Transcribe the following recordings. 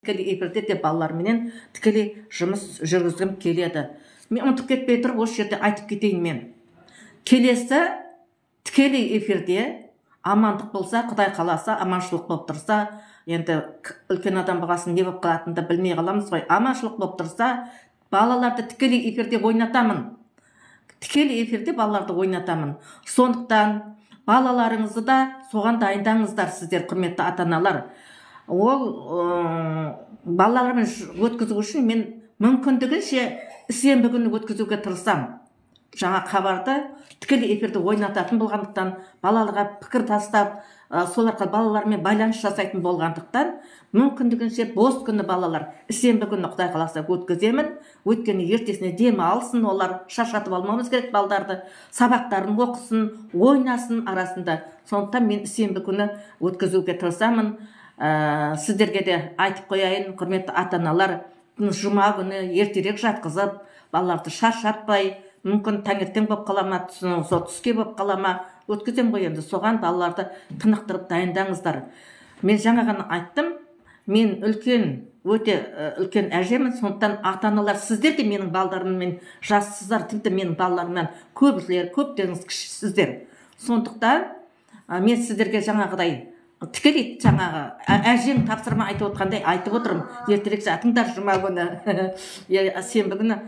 тікелей эфирде де балаларменен тікелей жұмыс жүргізгім келеді. Мен ұмытып кетпей тұрып осы жерде айтып кетейін мен. Келесі тікелей эфирде амандық болса, Құдай қаласа, аманшылық болып тұрса, енді үлкен адам болғасын не болып қалатынын білмей қаламыз ғой. Аманшылық болып тұрса, балаларды тікелей эфирде ойнатамын. Тікелей эфирде балаларды ойнатамын. Сондықтан балаларыңызды да соған дайындаңыздар сіздер, құрметті ата-аналар. Ол балалармен өткізу үшін мен мүмкіндігінше сенбі күні өткізуге тырысам. Жаңа хабарды тікелей эфирде ойнататын болғандықтан, балаларға пікір тастап, соларға балалармен байланыс жасайтын болғандықтан, мүмкіндігінше бос күні балалар сенбі күні Құдай қаласа өткіземін. Өйткені ертесіне дем алсын, олар шаршатып алмауымыз керек балдарды, сабақтарын оқысын, ойнасын арасында. Сондықтан мен сенбі күні өткізуге тырысамын. Сіздерге де айтып қояйын, құрметті ата-аналар, жұма күні ертерек жатқызып, балаларды шаршатпай, мүмкін таңертең болып қалама, түске болып қалама, өткізем ғой енді. Соған балаларды тынықтырып дайындаңыздар. Мен жаңа айттым, мен өте үлкен әжемін, сондықтан ата-аналар, сіздер де менің балаларыммен жассыздар, тіпті менің балаларымнан көптеріңіз кішісіздер. Сондықтан мен сіздерге жаңағыдай тікелей жаңағы әжең тапсырма айтып отқандай айтып отырмын. Ертерек жатыңдар жұма күні, сенбі күні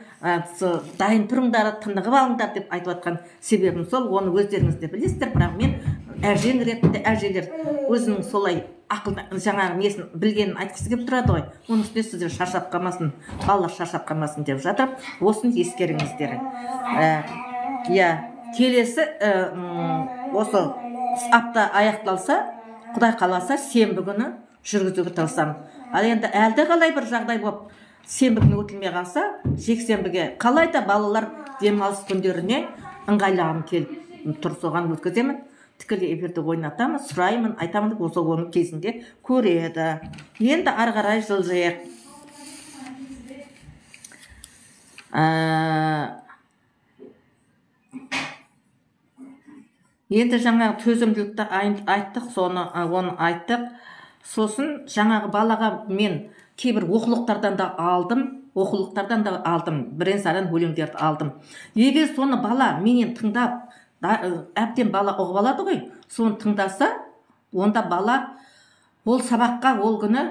дайын тұрыңдар, тынығып алыңдар деп айтып отқан себебім сол. Оны өздеріңіз де білесіздер, бірақ мен әжең ретінде әжелер өзінің солай ақылды жаңағы несін білгенін айтқысы келіп тұрады ғой. Оның үстіне сіздер шаршап қалмасын, балалар шаршап қалмасын деп жатыр. Осыны ескеріңіздер. Келесі осы апта аяқталса, Құдай қаласа сенбі күні жүргізуге тырысам. Ал енді әлде қалай бір жағдай болып сенбі күні өтілмей қалса, жексенбіге қалай да балалар демалыс күндеріне ыңғайлағым келіп тұр, соған өткіземін. Тікелей эфирде ойнатамын, сұраймын, айтамын деп, осы оның кезінде көреді. Енді ары қарай жылжайық. Енді жаңағы төзімділікті айттық, оны айттық. Сосын жаңағы балаға мен кейбір оқулықтардан да алдым, бірен-саран өлеңдерді алдым. Егер соны бала менен тыңдап, әбден бала ұғып алады ғой, соны тыңдаса, онда бала ол сабаққа ол күні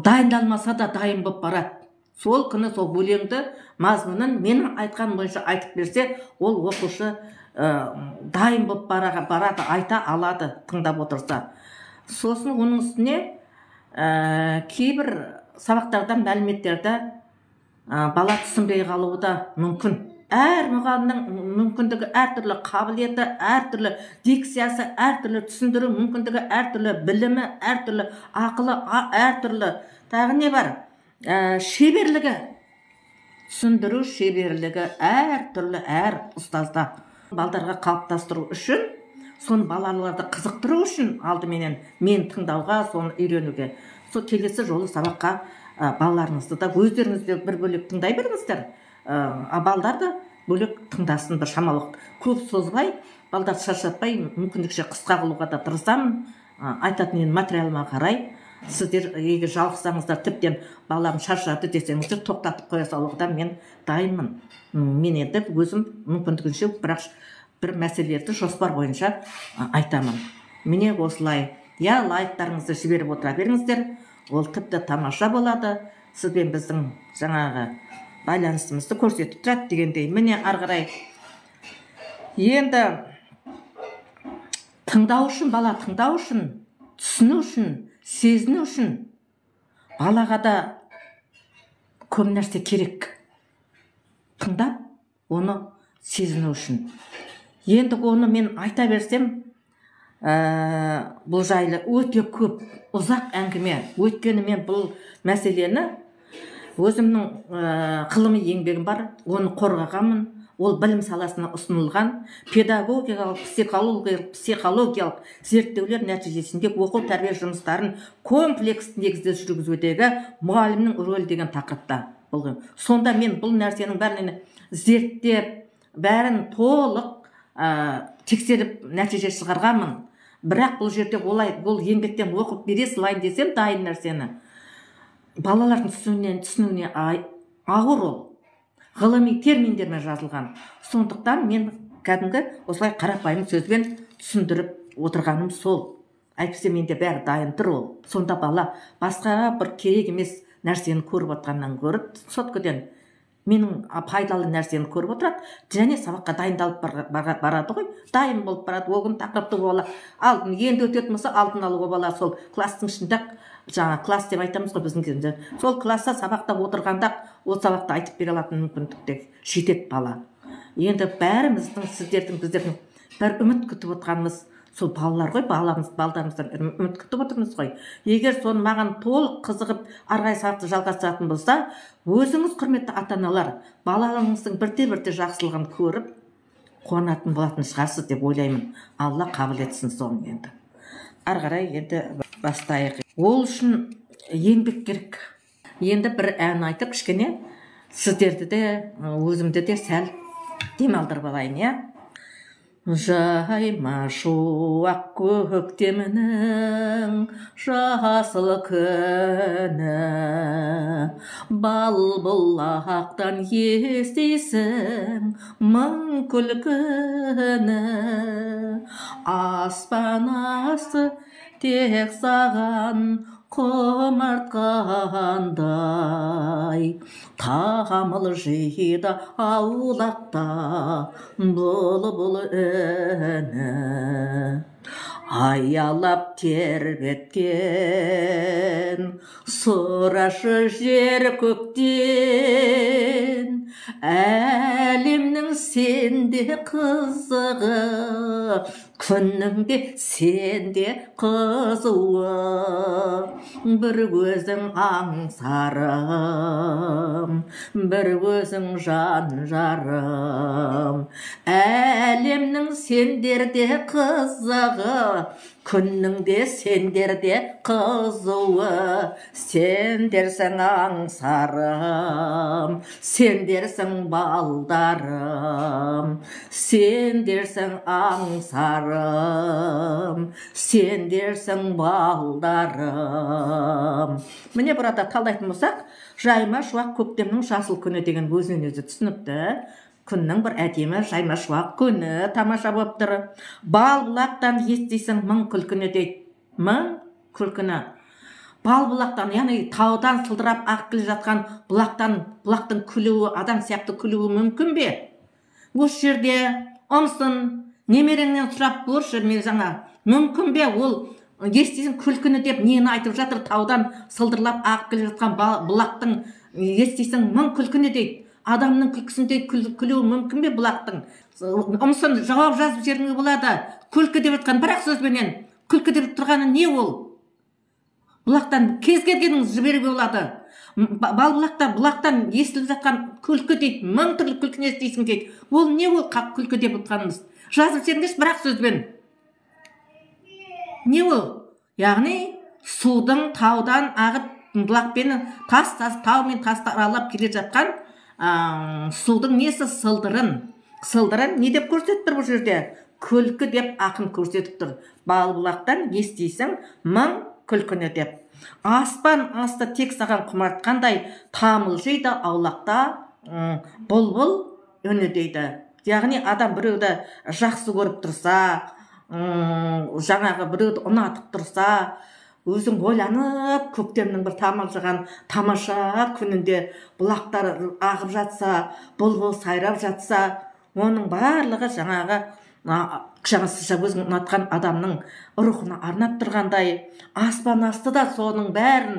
дайындалмаса да дайын болып барады. Сол күні сол өлеңді мазмұнын менің айтқан бойынша айтып берсе, ол оқушы дайын болып барады, айта алады, тыңдап отырса. Сосын оның үстіне кейбір сабақтардан мәліметтерді бала түсінбей қалуы да мүмкін. Әр мұғалімнің мүмкіндігі әртүрлі, қабілеті әртүрлі, дикциясы әртүрлі, түсіндіру мүмкіндігі әртүрлі, білімі әртүрлі, ақылы әртүрлі. Тағы не бар? Шеберлігі, түсіндіру шеберлігі әртүрлі, әр ұстазда. Балдарға қалыптастыру үшін, соны балаларды қызықтыру үшін алдыменен мен тыңдауға, соны үйренуге. Сол келесі жолы сабаққа балаларыңызды да өздеріңіз де бір бөлек тыңдай беріңіздер. Балдар да бөлек тыңдасын, бір шамалық. Көп созбай, балдарды шаршатпай, мүмкіндікше қысқа қылуға да тырысамын. Айтатын материалыма қарай. Сіздер егер жалықсаңыздар, тіптен балаларым шаршады десеңіздер, тоқтатып қоя салуға да мен дайынмын. Мен енді өзім мүмкіндігінше бір мәселелерді жоспар бойынша айтамын. Міне осылай. Лайктарыңызды жіберіп отыра беріңіздер. Ол тіпті тамаша болады. Сізбен біздің жаңағы байланысымызды көрсетіп тұрады дегендей. Міне ары қарай. Енді тыңдау үшін, бала тыңдау үшін, түсіну үшін, сезіну үшін балаға да көп нәрсе керек. Тыңдап, оны сезіну үшін. Енді оны мен айта берсем, бұл жайлы өте көп, ұзақ әңгіме. Өйткені мен бұл мәселені өзімнің ғылыми еңбегім бар, оны қорғағанмын. Ол білім саласына ұсынылған педагогикалық, психологиялық зерттеулер нәтижесінде оқу тәрбие жұмыстарын комплекс негізде жүргізудегі мұғалімнің рөлі деген тақырыпта болған. Сонда мен бұл нәрсенің бәрін зерттеп, бәрін толық тексеріп нәтиже шығарғанмын. Бірақ бұл жерде олай, бұл еңбектен оқып бере салайын десем дайын нәрсені. балалардың түсінуіне ауыр ол. Ғылыми терминдермен жазылған. Сондықтан мен кәдімгі осылай қарапайым сөзбен түсіндіріп отырғаным сол. Әйтпесе менде бәрі дайын тұр ол. Сонда бала басқа бір керек емес нәрсені көріп отқаннан гөрі соткіден менің пайдалы нәрсені көріп отырады, және сабаққа дайындалып барады ғой, дайын болып барады. Ол күн тақырыпты бала енді өтетін болса алдын алуға бала сол класстың ішінде, жаңа класс деп айтамыз ғой біздің кезімізде, сол класста сабақта отырғанда ол сабақты айтып бере алатын мүмкіндікте жетеді бала. Енді бәріміздің, сіздердің, біздердің бір үміт күтіп отырғанымыз сол балалар ғой, балдарымыздан үміт күтіп отырмыз ғой. Егер соны маған толық қызығып арғай сабақты жалғастыратын болса, өзіңіз құрметті ата-аналар балаларыңыздың бірте-бірте жақсылығын көріп қуанатын болатын шығарсыз деп ойлаймын. Алла қабыл етсін соны. Енді ары қарай енді бастайық. Ол үшін еңбек керек. Енді бір ән айтып кішкене сіздерді де өзімді де сәл демалдырып алайын, иә? Жайма шуақ көктемнің жасыл күні, балбұлақтан естисің мың күлкіні, аспан асты тек саған құмартқандай, тамыл жиды аулақта бұлбұл үні. Аялап тербеткен сұрашы жер көктен, әлемнің сенде қызығы, күніңде сенде қызуы. Бір көзің аңсарым, бір көзің жан жарым, әлемнің сендерде қызығы, күніңде сендерде қызуы. Сендерсің аңсарым, сендерсің балдарым, сендерсің аңсарым, сендерсің балдарым. Міне burada талдайтын болсақ, жайма шуақ көктемнің жасыл күні деген өзінен өзі түсінікті. Күннің бір әдемі жайма шуақ күні, тамаша болып тұр. Балбұлақтан естисің мың күлкіні дейді. Мың күлкіні. Балбұлақтан, яғни таудан сылдырап ағып келе жатқан бұлақтың күлуі, адам сияқты күлуі мүмкін бе? Осы жерде ұмсын, немереңнен сұрап көрші, мен жаңа мүмкін бе ол естисің күлкіні деп нені айтып жатыр? Таудан сылдырлап ағып келе жатқан бұлақтың естисің мың күлкіні дейді. Адамның күлкісіндей күлуі мүмкін бе бұлақтың? Ұмсын, жауап жазып жеріңе болады. Күлкі деп жатқан бірақ сөзбенен күлкі деп тұрғаны не ол? Бұлақтан кез келгеніңіз жіберуге болады. Бұлақтан естіліп жатқан күлкі дейді, мың түрлі күлкіні естисің дейді. Ол не ол күлкі деп отырғанымыз? Жазып жеріңіз бірақ сөзбен. Не ол? Яғни судың таудан ағып бұлақпен тау мен тасты аралап келе жатқан судың несі? Сылдырын не деп көрсетіп тұр бұл жерде? Күлкі деп ақын көрсетіп тұр. Балбұлақтан естисің мың күлкіні деп. Аспан асты тек саған құмартқандай, тамыл жиды аулақта бұлбұл үні дейді. Яғни адам біреуді жақсы көріп тұрса, жаңағы біреуді ұнатып тұрса, өзің ойланып, көктемнің бір тамылжыған тамаша күнінде бұлақтар ағып жатса, бұлбұл сайрап жатса, оның барлығы жаңағы өзің ұнатқан адамның рухына арнап тұрғандай, аспан асты да соның бәрін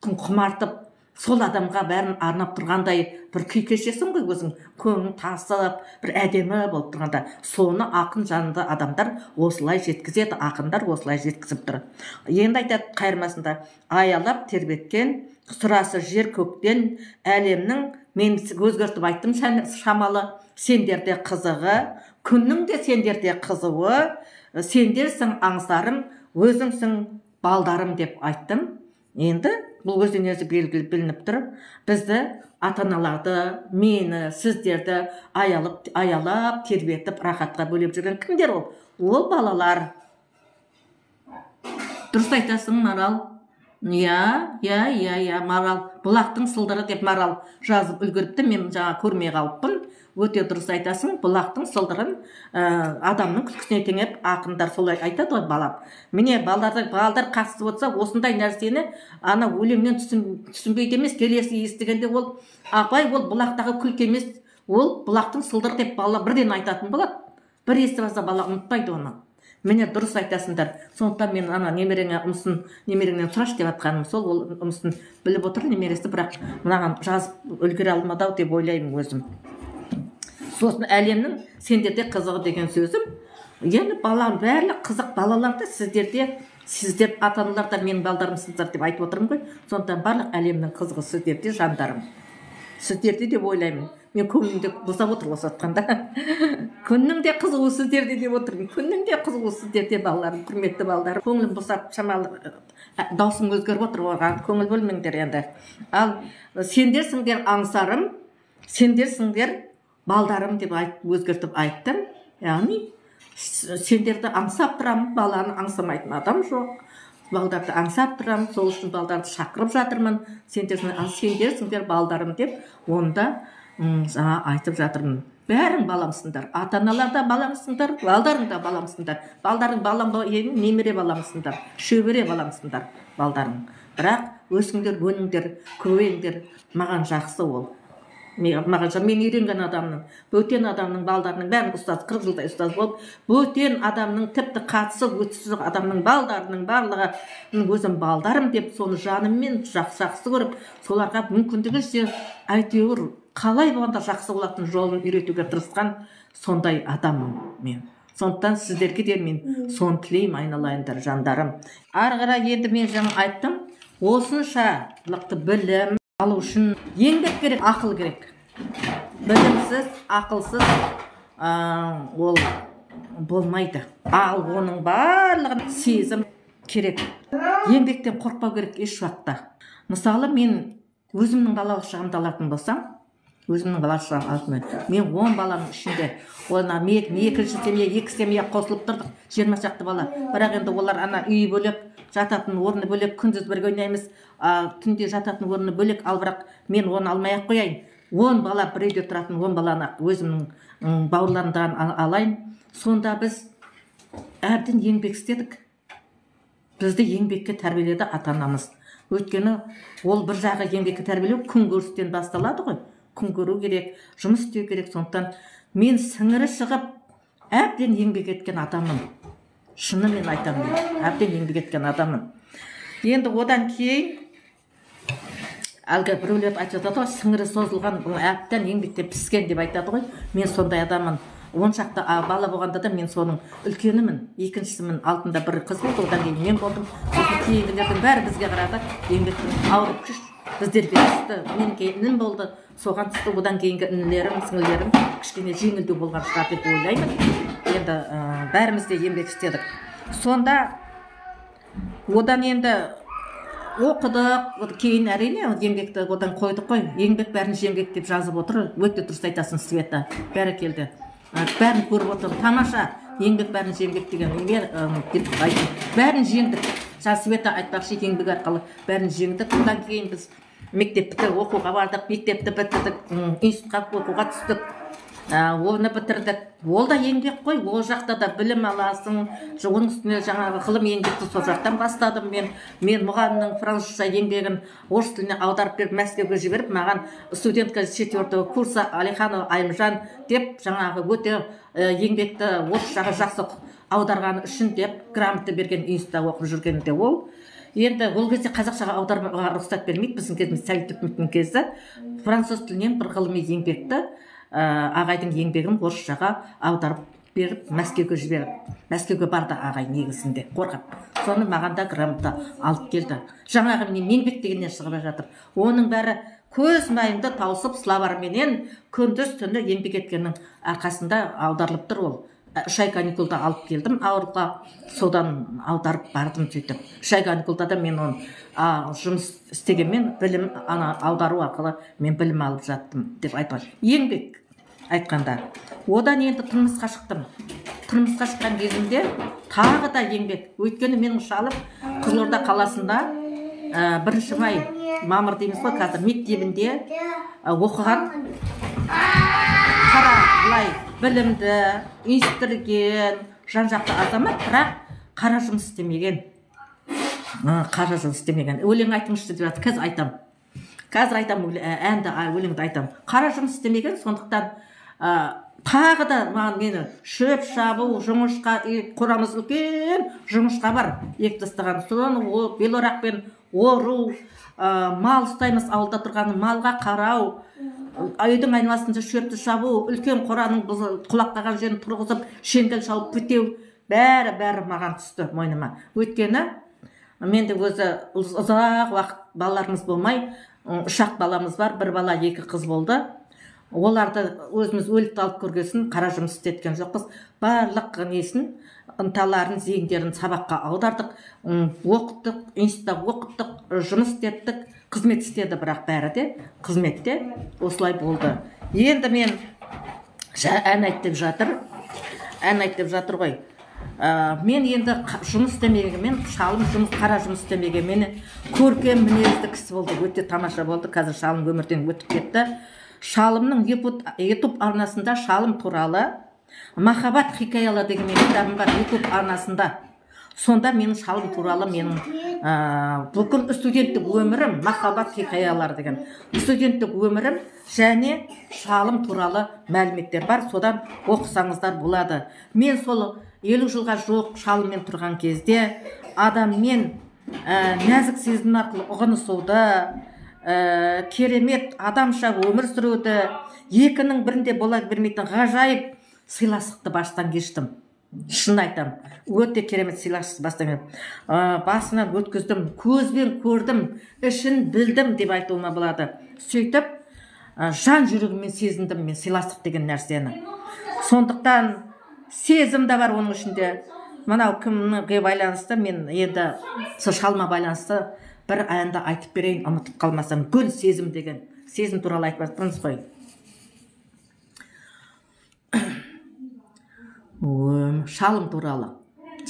құмартып, сол адамға бәрін арнап тұрғандай бір күй кешесің ғой өзің, көңің тасып, бір әдемі болып тұрғанда. Соны ақын жанды адамдар осылай жеткізеді, ақындар осылай жеткізіп тұр. Енді айтады қайырмасында, аялап тербеткен сұрасы жер көктен, әлемнің, мен өзгертіп айттым шамалы, сендерде қызығы, күннің де сендерде қызуы, сендерсің аңсарым, өзіңсің балдарым деп айттым. Енді бұл өзінен өзі білініп тұр. Бізді, ата-аналарды, мені, сіздерді аялап, тербетіп, рахатқа бөлеп жүрген кімдер ол? Ол балалар. Дұрыс айтасың, Марал. Иә, Марал бұлақтың сылдыры деп Марал жазып үлгеріпті, мен жаңа көрмей қалыппын. Өте дұрыс айтасың, бұлақтың сылдырын адамның күлкісіне теңеп, ақындар солай айтады ғой балам. Міне балдар қатысып отырса, осындай нәрсені ана өлеңнен түсінбейді емес, келесі естігенде ол апай ол бұлақтағы күлкі емес, ол бұлақтың сылдыры деп бала бірден айтатын болады. Бір естіп алса бала ұмытпайды оны. Міне дұрыс айтасыңдар. Сондықтан мен ана немереңнен сұрашы деп атқаным сол, ол ұмысын біліп отыр немересі, бірақ мынаған жазып үлгере алмады-ау деп ойлаймын өзім. Сосын әлемнің сендерде қызығы деген сөзім. Енді балам барлық қызық балаларды сіздер ата-аналарда менің балдарымсыздар деп айтып отырмын ғой. Сондықтан барлық әлемнің қызығы сіздерде жандарым. Сіздерде деп ойлаймын. Мен көңілімде босап отыр осы атқанда. Күннің де қызығы сіздерде деп отырмын. Күннің де қызығы сіздерде балаларым, құрметті балаларым. Көңілім босап шамалы даусым өзгеріп отыр, оған көңіл бөлмеңдер енді. Ал сендерсіңдер аңсарым, сендерсіңдер балдарым деп өзгертіп айттым. Яғни сендерді аңсап тұрамын, баланы аңсамайтын адам жоқ. Балдарды аңсап тұрамын, сол үшін балдарды шақырып жатырмын. Сендерсіңдер балдарым деп онда жаңа айтып жатырмын. Бәрің баламсыңдар, ата-аналар да баламсыңдар, балдарың да баламсыңдар. Балдарың балам немере баламсыңдар, шөбере баламсыңдар балдарың. Бірақ өсіңдер, өніңдер, көбейіңдер, маған жақсы ол. Мен үйренген адамның, бөтен адамның балдарының бәрін ұстаз, 40 жылдай ұстаз болып, бөтен адамның тіпті қатысы өтсіз адамның балдарының барлығы өзім балдарым деп, соны жаныммен жақсы көріп, соларға мүмкіндігінше әйтеуір қалай болғанда жақсы болатын жолын үйретуге тырысқан сондай адаммын мен. Сондықтан сіздерге де мен соны тілеймін, айналайындар жандарым. Ары қарай енді мен жаңа айттым, осыншалықты білім алу үшін еңбек керек, ақыл керек. Білімсіз, ақылсыз ол болмайды. Ал оның барлығын сезім керек. Еңбектен қорқпау керек еш уақытта. Мысалы, мен өзімнің балалық шағымды алатын болсам, мен 10 баланың ішінде, ona екінші семья, 2 семья қосылып тұрдық, 20 шақты бала. Бірақ енді олар ана үй бөлек, жататын орны бөлек, күндіз бірге ойнаймыз, түнде жататын орны бөлек, ал бірақ мен оны алмай-ақ қояйын. 10 бала бір үйде тұратын 10 баланы өзімнің бауырларымдан алайын. Сонда біз әбден еңбек істедік. Бізді еңбекке тәрбиеледі ата-анамыз. Өйткені ол бір жағы еңбекке тәрбиелеу күн көрістен басталады ғой. Күн көру керек, жұмыс істеу керек. Сондықтан мен сіңірі шығып, әбден еңбек еткен адаммын. Шынымен айтамын, әбден еңбек еткен адаммын. Енді одан кейін әлгі біреулер айтып жатады ғой, сіңірі созылған, әбден еңбекте піскен деп айтады ғой. Мен сондай адаммын. 10 шақты бала болғанда да мен соның үлкенімін, екіншісімін. Алтында бір қыз болды, одан кейін мен болдым. Кейінгілердің бәрі бізге қарады, еңбектің ауырып күш біздерге түсті. Менің інім болды, соған түсті. Одан кейінгі інілерім, сіңілерім кішкене жеңілдеу болған шығар деп ойлаймын. Енді бәріміз де еңбек істедік. Сонда одан енді оқыдық, кейін әрине еңбекті одан қойдық қой. Еңбек бәрін жеңбек деп жазып отыр. Өте дұрыс айтасың, Света. Бәрекелді. Бәрін көріп отырмын. Тамаша. Еңбек бәрін жеңбек деген деп айтып. Бәрін жеңдік. Света айтпақшы, еңбек арқылы бәрін жеңдік. Одан кейін біз мектепті оқуға бардық, мектепті бітірдік, институтқа оқуға түстік. Оны бітірдік. Ол да еңбек қой, ол жақта да білім аласың. Оның үстіне жаңағы ғылым еңбекті сол жақтан бастадым мен. Мен мұғалімнің французша еңбегін орыс тіліне аударып беріп, Мәскеуге жіберіп, маған студентка 4-го курса Алиханова Айымжан деп жаңағы өте еңбекті орысшаға жақсы аударғаны үшін деп грамота берген, институтта оқып жүргенде ол. Енді ол кезде қазақшаға аударуға рұқсат бермейді, біздің кезіміз совет үкіметінің кезі. Француз тілінен бір ғылыми еңбекті ағайдың еңбегін орысшаға аударып беріп, Мәскеуге жіберіп. Мәскеуге барды ағай негізінде қорғап. Соны маған да грамота алып келді. Жаңағы мен еңбек дегеннен шығып жатыр. Оның бәрі көз майымды таусып, словарменен күндіз түні еңбек еткеннің арқасында аударылып тұр ол. 3 ай каникулда алып келдім ауылға, содан аударып бардым сөйтіп. 3 ай каникулда да мен оны жұмыс істегенмен білім аудару арқылы мен білім алып жаттым деп айтады. Еңбек айтқанда. Одан енді тұрмысқа шықтым. Тұрмысқа шыққан кезімде тағы да еңбек. Өйткені менің шалым Қызылорда қаласында бірінші май мамыр дейміз ғой қазір мектебінде оқыған қара былай білімді естірген жан жақты азамат, бірақ қара жұмыс істемеген. Өлең айтыңызшы деп жатыр. Қазір айтам әнді өлеңді айтам. Қара жұмыс істемеген, сондықтан тағы да мені шөп шабу, жұмыршқа, қорамыз үлкен жұмыршқа бар, ек тастаған. Соны белорақпен ору, мал ұстаймыз, ауылда тұрған малға қарау, үйдің айналасында шөпті шабу, үлкен қораның құлақтаған жерін тұрғызып, шеңгел шалып бітеу, бәрі маған түсті мойныма. Өйткені менде өзі ұзақ уақыт балаларымыз болмай, 3 баламыз бар, 1 бала 2 қыз болды. Оларды өзіміз өлікті алып көргесін қара жұмыс істеткен жоқпыз. Барлық несін, ынталарын, зейіндерін сабаққа аудардық, оқыттық, институтта оқыттық, жұмыс істеттік, қызмет істеді, бірақ бәрі де қызметте осылай болды. Енді мен ән айтып жатыр ғой. Мен енді жұмыс істемегенмен, шалым қара жұмыс істемегенмен көркем мінезді кісі болды, өте тамаша болды. Қазір шалым өмірден өтіп кетті. Шалымның YouTube арнасында шалым туралы махаббат хикаялы деген кітабым бар YouTube арнасында. Сонда менің шалым туралы менің бүкіл студенттік өмірім, махаббат хикаялары деген студенттік өмірім және шалым туралы мәліметтер бар. Содан оқысаңыздар болады. Мен сол 50 жылға жоқ шалыммен тұрған кезде адаммен нәзік сезім арқылы ұғынысуды, керемет адамша өмір сүруді, екінің бірінде бола бермейтін ғажайып сыйластықты бастан кештім. Шын айтам, өте керемет сыйластықты бастан кештім. Басынан өткіздім, көзбен көрдім, ішін білдім деп айтуыма болады. Сөйтіп, жан жүрегіммен сезіндім мен сыйластық деген нәрсені. Сондықтан сезім де бар оның ішінде. Мынау кімге байланысты, мен енді шалма байланысты бір әнді айтып берейін, ұмытып қалмасам. Гүл сезім деген, сезім туралы айтып жатырмыз ғой. Шалым туралы,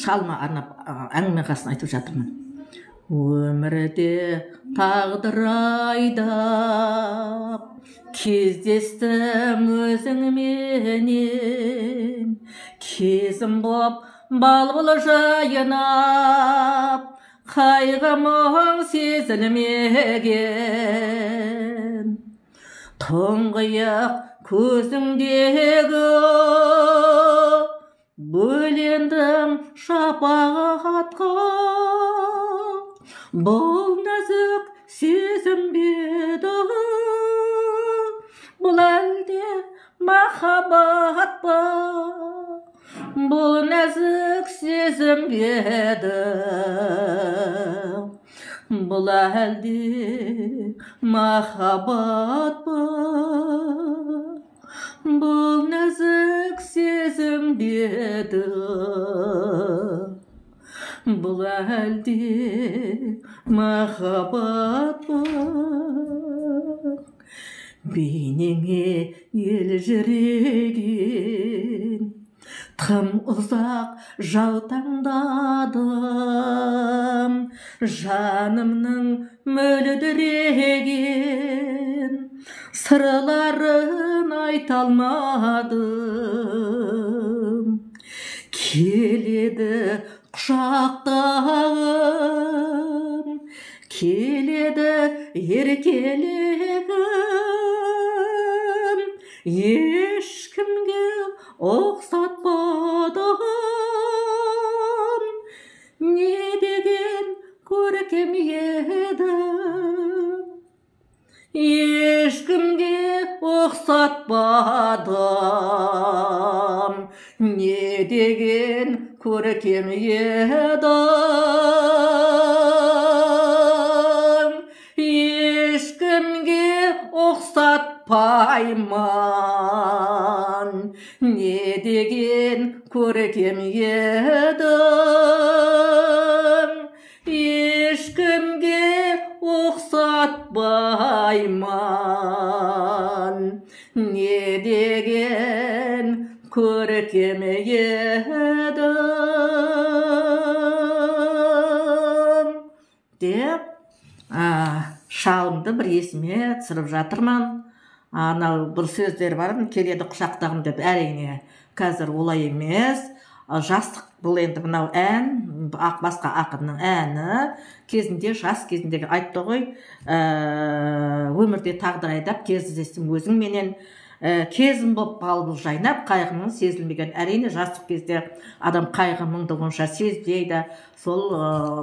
шалма арнап әңгіме қасын айтып жатырмын. Өмірде тағдыр айдап кездестім өзіңменен, кезім боп балбыл жайынап, қайғымың сезілмеген, тұңғиық көзіңдегі бөлендім шапағатқа, бұл нәзік сезім беді, бұл әлде махаббат па, бұл нәзік сезім беді, бұл әлде махаббат па, бұл нәзік сезім беді, бұл әлде махаббат ба. Бейнеңе елжіреген, тым ұзақ жаутаңдадым, жанымның мөлдіреген сырларын айта алмадым. Келеді құшақтағым, келеді еркелегім, ешкімге ұқсатпадым, не деген көркем еді, ешкімге ұқсатпадым, не деген көркем еді, ешкімге ұқсатпайман, не деген көркем еді, ешкімге ұқсатпайман, не деген көркем еді деп шалымды бір есіме түсіріп жатырмын. Анау бір сөздер бар, келеді құшақтағым деп. Әрине қазір олай емес. Жастық бұл енді мынау ән, басқа ақынның әні. Кезінде, жас кезіндегі айтты ғой, өмірде тағдыр айдап кездестім өзіңменен, кезім боп балбыл жайнап, қайғының сезілмеген. Әрине жастық кезде адам қайғы мұңды онша сезбейді. Сол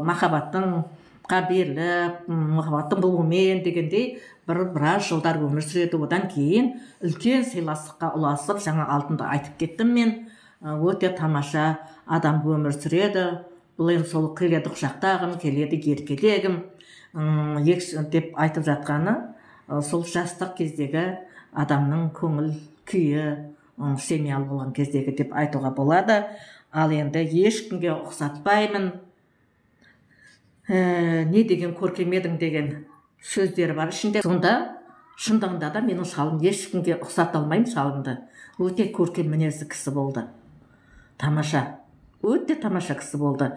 махаббаттың беріліп, махаббаттың болуымен дегендей біраз жылдар өмір сүреді. Одан кейін үлкен сыйластыққа ұласып, жаңа алтынды айтып кеттім мен. Өте тамаша адам өмір сүреді. Бұл енді сол келеді құшақтағым, келеді еркелегім деп айтып жатқаны, сол жастық кездегі адамның көңіл күйі, семьялы болған кездегі деп айтуға болады. Ал енді ешкімге ұқсатпаймын, не деген көркем едің деген сөздері бар ішінде. Сонда шындығында да менің шалым ешкімге ұқсата алмаймын. Шалымды өте көркем мінезді кісі болды. Тамаша, өте тамаша кісі болды.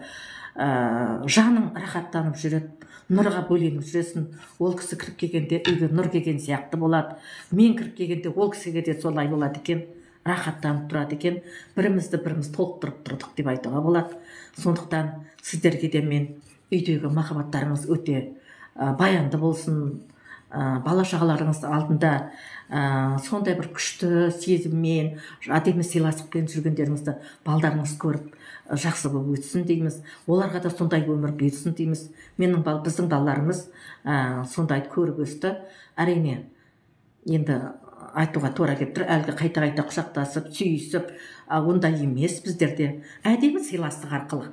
Жаның рахаттанып жүреді, нұрға бөленіп жүресің. Ол кісі кіріп келгенде үйге нұр келген сияқты болады. Мен кіріп келгенде ол кісіге де солай болады екен, рахаттанып тұрады екен. Бірімізді біріміз толықтырып тұрдық деп айтуға болады. Сондықтан сіздерге де мен үйдегі махаббаттарыңыз өте баянды болсын, бала шағаларыңыз алдында сондай бір күшті сезіммен, әдемі сыйластықпен жүргендеріңізді балдарыңыз көріп жақсы болып өтсін дейміз. Оларға да сондай өмір берсін дейміз. Біздің балаларымыз сондай көріп өсті. Әрине енді айтуға тура келіп тұр, әлгі қайта құшақтасып, сүйісіп, ондай емес. Біздерде әдемі сыйластық арқылы,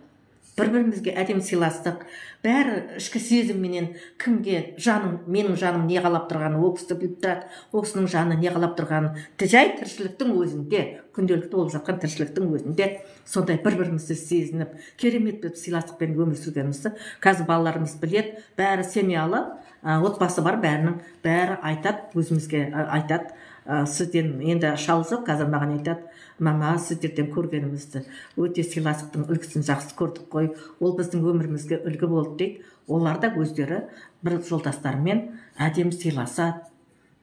бір-бірімізге әдемі сыйластық, бәрі ішкі сезімменен кімге менің жаным не қалап тұрғаны ол кісі біліп тұрады, ол кісінің жаны не қалап тұрғанын жай тіршіліктің өзінде, күнделікті болып жатқан тіршіліктің өзінде сондай бір-бірімізді сезініп, керемет бір сыйластықпен өмір сүргенімізді қазір балаларымыз біледі. Бәрі семьялы, отбасы бар, бәрі айтады, өзімізге айтады. Сізден енді шал жоқ, қазір маған айтады: мама, сіздерден көргенімізді, өте сыйластықтың үлгісін жақсы көрдік қой, ол біздің өмірімізге үлгі болды дейді. Олар да өздері бір жолдастарымен әдемі сыйласады,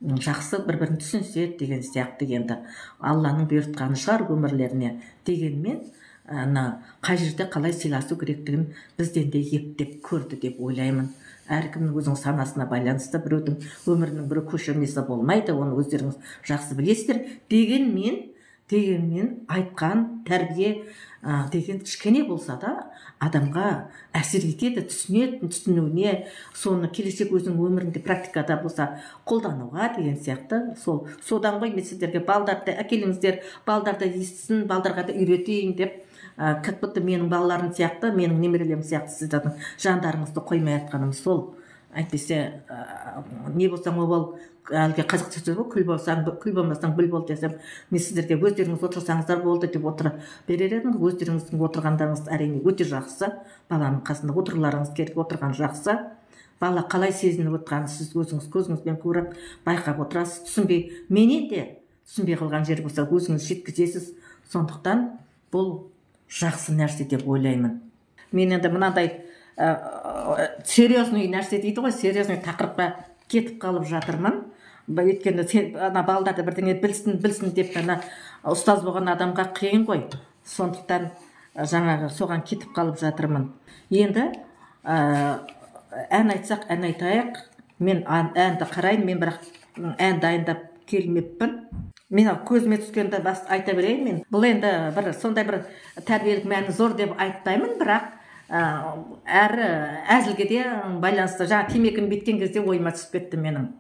жақсы бір-бірін түсінседі деген сияқты. Енді Алланың бұйыртқаны шығар өмірлеріне. Дегенмен қай жерде қалай сыйласу керектігін бізден де ептеп көрді деп ойлаймын. Әркімнің өзінің санасына байланысты, біреудің өмірінің бір көшірмесі болмайды, оны өздеріңіз жақсы білесіздер. Дегенмен айтқан тәрбие деген кішкене болса да адамға әсер етеді, түсінуіне, соны келешек өзінің өмірінде практикада болса қолдануға деген сияқты. Содан ғой мен сіздерге балдарды әкеліңіздер, балдарды естісін, балдарға да үйретейін деп, как будто менің балаларым сияқты, менің немерелерім сияқты сіздердің жандарыңызды қоймай атқаным сол. Әйтпесе не болсаң о бол, әлгі қазақша сөз ғой, күл болмасаң бүл бол десем, мен сіздерге өздеріңіз отырсаңыздар болды деп отыра берер едім. Өздеріңіздің отырғандарыңыз әрине өте жақсы, баланың қасында отыруларыңыз керек, отырған жақсы. Бала қалай сезініп отырғанын сіз өзіңіз көзіңізбен көріп байқап отырасыз. Менен де түсінбей қалған жер болса өзіңіз жеткізесіз. Сондықтан бұл жақсы нәрсе деп ойлаймын. Мен енді мынандай серьезный нәрсе дейді ғой, серьезный тақырыпқа кетіп қалып жатырмын. Өйткені балдарды бірдеңе білсін деп ұстаз болған адамға қиын ғой. Сондықтан жаңағы соған кетіп қалып жатырмын. Енді ән айтсақ ән айтайық. Мен әнді қарайын, мен бірақ ән дайындап келмеппін. Мен көзіме түскенді айта берейін мен. Бұл енді сондай бір тәрбиелік мәні зор деп айтпаймын, бірақ әрі әзілге де байланысты. Жаңа темекім беткен кезде ойыма түсіп кетті менің.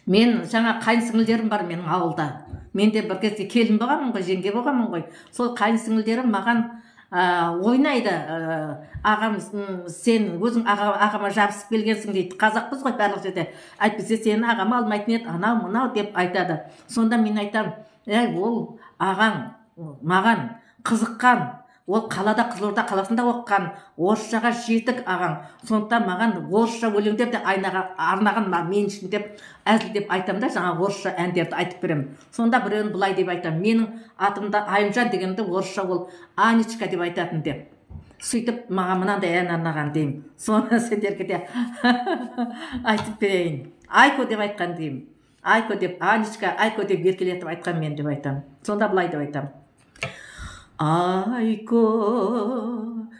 Мен жаңа қайынсіңілдерім бар менің ауылда. Мен де бір кезде келін болғанмын ғой, жеңге болғанмын ғой. Сол қайынсіңілдерім маған ойнайды: ағам, сен өзің ағама жабысып келгенсің дейді. Қазақпыз ғой барлық жерде. Әйтпесе сені ағама алмайтын еді, анау мынау деп айтады. Сонда мен айтамын: ол ағаң маған қызыққан, ол қалада, Қызылорда қаласында оқыған, орысшаға жетік ағаң. Сондықтан маған орысша өлеңдер де арнаған мен үшін деп әзілдеп айтамын да, жаңа орысша әндерді айтып беремін. Сонда біреуін былай деп айтамын: менің атымда Айымжан дегенді орысша ол Анечка деп айтатын деп. сөйтіп маған мынандай ән арнаған деймін. Соны сендерге де айтып берейін. Айко деп айтқан деймін. Айко деп, Анечка, Айко деп еркелетіп айтқан мен деп айтамын. Сонда былай деп айтамын. Айко,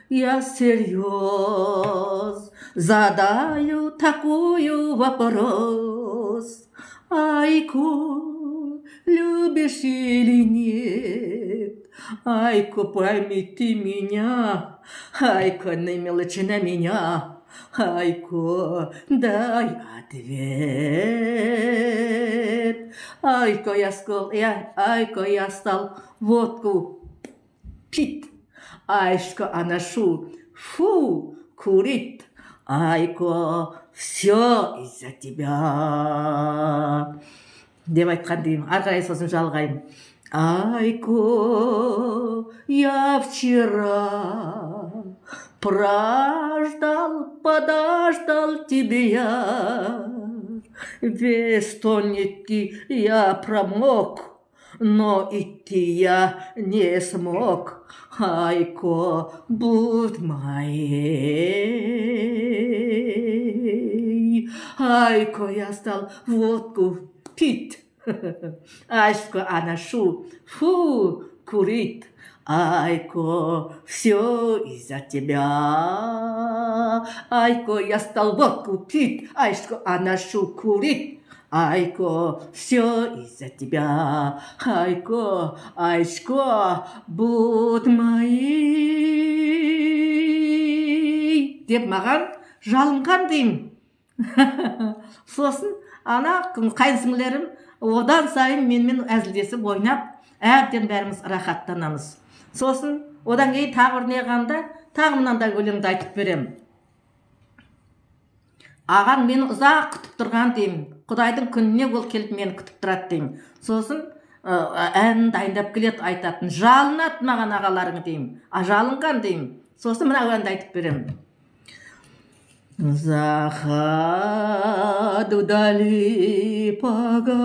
я всерьез задаю такую вопрос. Айко, любишь или нет? Айко, пойми ты меня. Айко, не мелочи на меня. Айко, дай ответ. Айко, я стал водку пить. Айко, она фу, курит. Айко, все из-за тебя. Деп айтқан деймін. Ары қарай сосын жалғаймын. Айко, я вчера подождал тебя. Весь тоненький я промок, но идти я не смог. Айко, будь моей. Айко, я стал водку пить. Айко, она фу, курит. Айко, все из-за тебя. Айко, я стал водку пить. Айко, она курит. Айко, все из-за тебя. Айко, будь моей. Деп маған жалынған деймін. Сосын ана қайынсіңлерім одан сайын менімен әзілдесіп ойнап, әбден бәріміз рахаттанамыз. Сосын одан кейін тағы бір неғанда тағы мынандай өлеңді айтып беремін. Ағаң мені ұзақ күтіп тұрған деймін. Құдайдың күніне ол келіп мені күтіп тұрады деймін. Сосын әнін дайындап келеді, айтатын. Жалынады маған ағаларың деймін. Жалынған деймін. Сосын мына әнді айтып беремін. Заходу дали погас,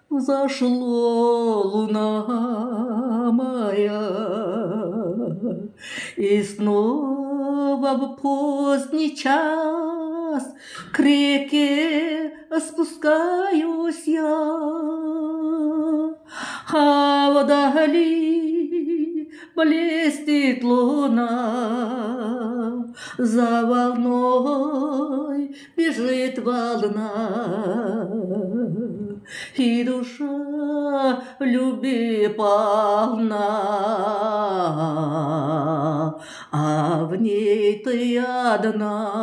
зашло луна моя, и снова в поздний час к реке спускаюсь я, а вдали блестит луна, за волной бежит волна, и душа любви полна, а в ней ты одна.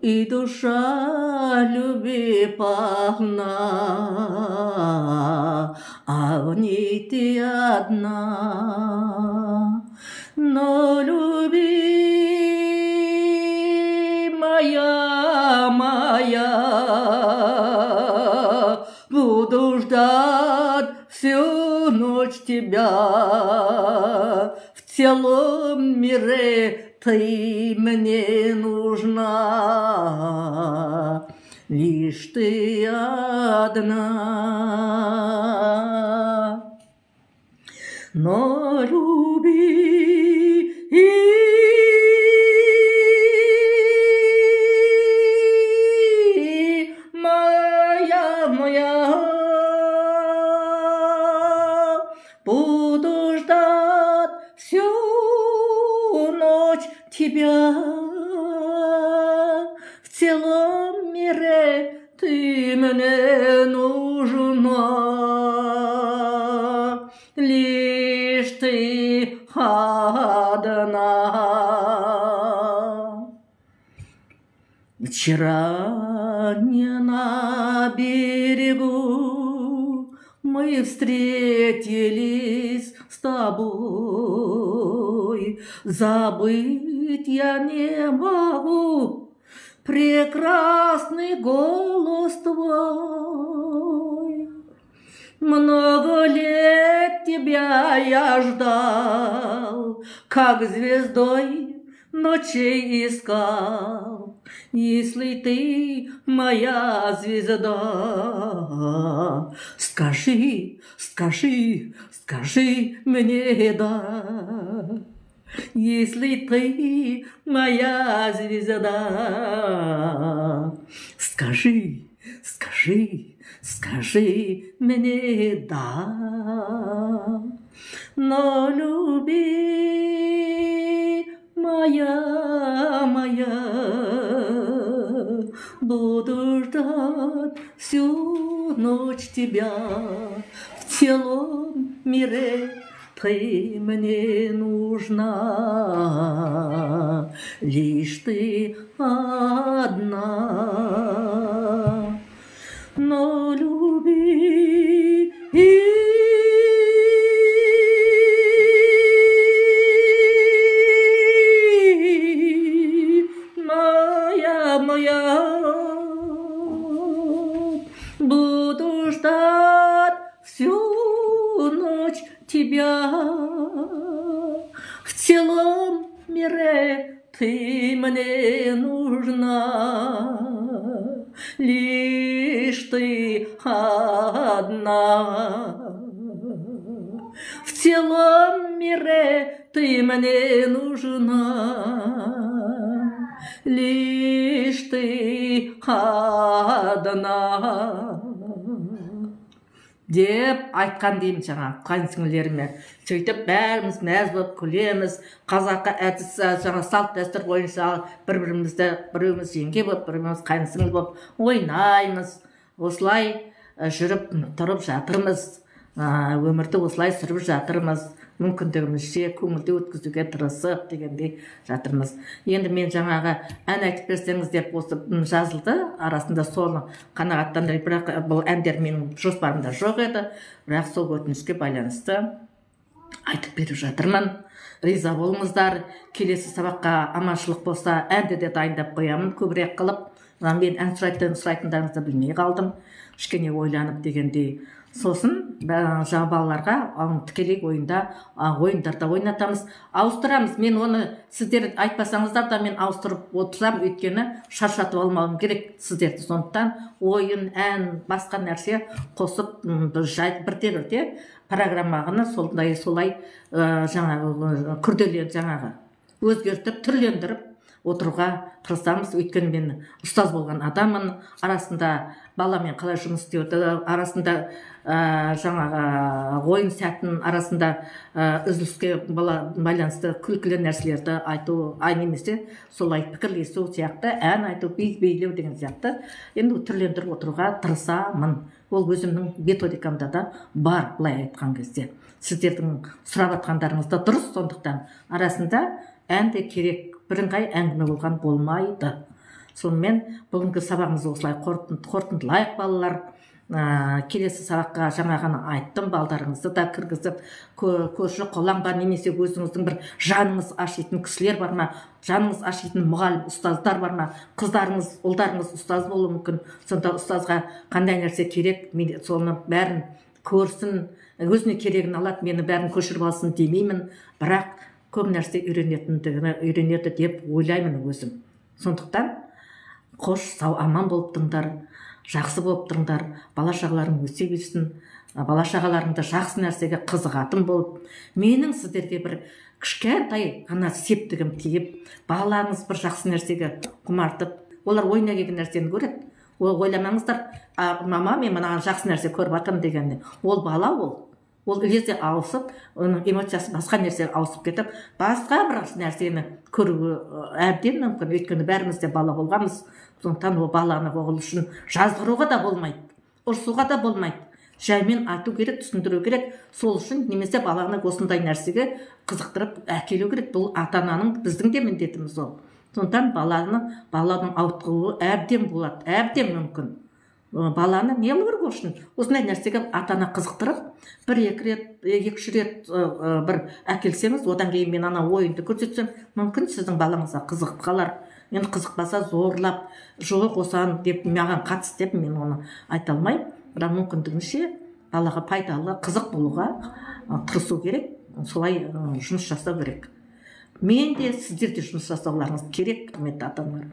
И душа любви полна, а в ней ты одна. Но любимая моя, буду ждать всю ночь тебя. В целом мире ты мне нужна, лишь ты одна. Но моя, буду ждать всю ночь тебя. В целом мире ты мне нужна, лишь ты одна. Вчера не на берегу мы встретились с тобой. Забыть я не могу прекрасный голос твой. Много лет тебя я ждал, как звездой ночей искал. Если ты моя звезда, скажи, скажи, скажи мне да. Если ты моя звезда, скажи, скажи, скажи мне да. Но любимая моя, буду ждать всю ночь тебя. В целом мире ты мне нужна, лишь ты одна. Но люби моя, буду ждать всю ночь тебя. В целом мире ты мне нужна, лишь ты одна. В целом мире ты мне нужна, лишь ты одна. деп айтқан деймін жаңа қайын сіңлілеріме. Сөйтіп бәріміз мәз болып күлеміз. Қазақы әдіс жаңа салт дәстүр бойынша бір-бірімізді біреуміз жеңге болып, біреуміз қайын сіңлі болып ойнаймыз. Осылай жүріп тұрып жатырмыз. Өмірді осылай сүріп жатырмыз. Мүмкіндігімізше көңілді өткізуге тырысып дегендей жатырмыз. Енді мен жаңағы ән айтып берсеңіз деп осы жазылды. Арасында соны қанағаттандырып, бірақ бұл әндер менің жоспарымда жоқ еді. Бірақ сол өтінішке байланысты айтып беріп жатырмын. Риза болыңыздар. Келесі сабаққа аманшылық болса әнді де дайындап қоямын көбірек қылып. Мен ән сұрайтындарыңызды білмей қалдым. Кішкене ойланып дегендей. Сосын жаңа балаларға тікелей ойындарда ойнатамыз, ауыстырамыз. Мен оны сіздер айтпасаңыздар да мен ауыстырып отырсам, өйткені шаршатып алмауым керек сіздерді. Сондықтан ойын, ән, басқа нәрсе қосып бірте-бірте программағыны солай жаңағы күрделі өзгертіп, түрлендіріп отыруға тырысамыз. Өйткені мен ұстаз болған адаммын. Арасында баламен қалай жұмыс істеуді, арасында жаңағы ойын сәтін, арасында үзіліске байланысты күлкілі нәрселерді айту, немесе солай пікірлесу сияқты, ән айту, билеу деген сияқты енді түрлендіріп отыруға тырысамын. Ол өзімнің методикамда да бар, былай айтқан кезде. Сіздердің сұрап атқандарыңызда дұрыс, сондықтан арасында ән де керек, бірыңғай әңгіме болған болмайды. Сонымен бүгінгі сабағымызды осылай қорытындылайық балалар. Келесі сабаққа жаңағыны айттым, балдарыңызды да кіргізіп, көрші қолаңға немесе өзіңіздің бір жаныңыз ашитын кісілер бар ма, жаныңыз ашитын мұғалім, ұстаздар бар ма, қыздарыңыз, ұлдарыңыз ұстаз болуы мүмкін. Сонда ұстазға қандай нәрсе керек, соны бәрін көрсін, өзіне керегін алады, мені бәрін көшіріп алсын демеймін, бірақ көп нәрсе үйренеді деп ойлаймын өзім. Сондықтан қош, сау, аман болып тұрыңдар, жақсы болып тұрыңдар, бала-шағаларың өсе берсін, бала-шағаларыңды жақсы нәрсеге қызығатын болып, менің сіздерге бір кішкентай ғана септігім тиіп, балаларыңыз бір жақсы нәрсеге құмартып, олар ойына келген нәрсені көреді. Ойламаңыздар, мама, мен мынаған жақсы нәрсе көріп жатырмын дегенде, ол бала ол лезде ауысып, оның эмоциясы басқа нәрсеге ауысып кетіп, басқа бір нәрсені көруі әбден мүмкін. Өйткені бәріміз де бала болғанбыз. Сондықтан ол баланы ол үшін жазғыруға да болмайды, ұрсуға да болмайды. Жаймен айту керек, түсіндіру керек. Сол үшін немесе баланы осындай нәрсеге қызықтырып әкелу керек. Бұл ата-ананың, біздің де міндетіміз ол. Сондықтан баланың ауытқуы әбден болады, әбден мүмкін. Баланы не керек үшін осындай нәрсеге ата-ана қызықтырып, бір-екі рет, екі-үш рет бір әкелсеңіз, одан кейін мен ана ойынды көрсетсем, мүмкін сіздің балаңызға қызығып қалар. Енді қызықпаса зорлап, жоқ осыған деп, маған қатыс деп мен оны айта алмаймын. Бірақ мүмкіндігінше балаға пайдалы, қызық болуға тырысу керек, солай жұмыс жасау керек. мен де сіздер де жұмыс жасауларыңыз керек, құрметті ата аналар.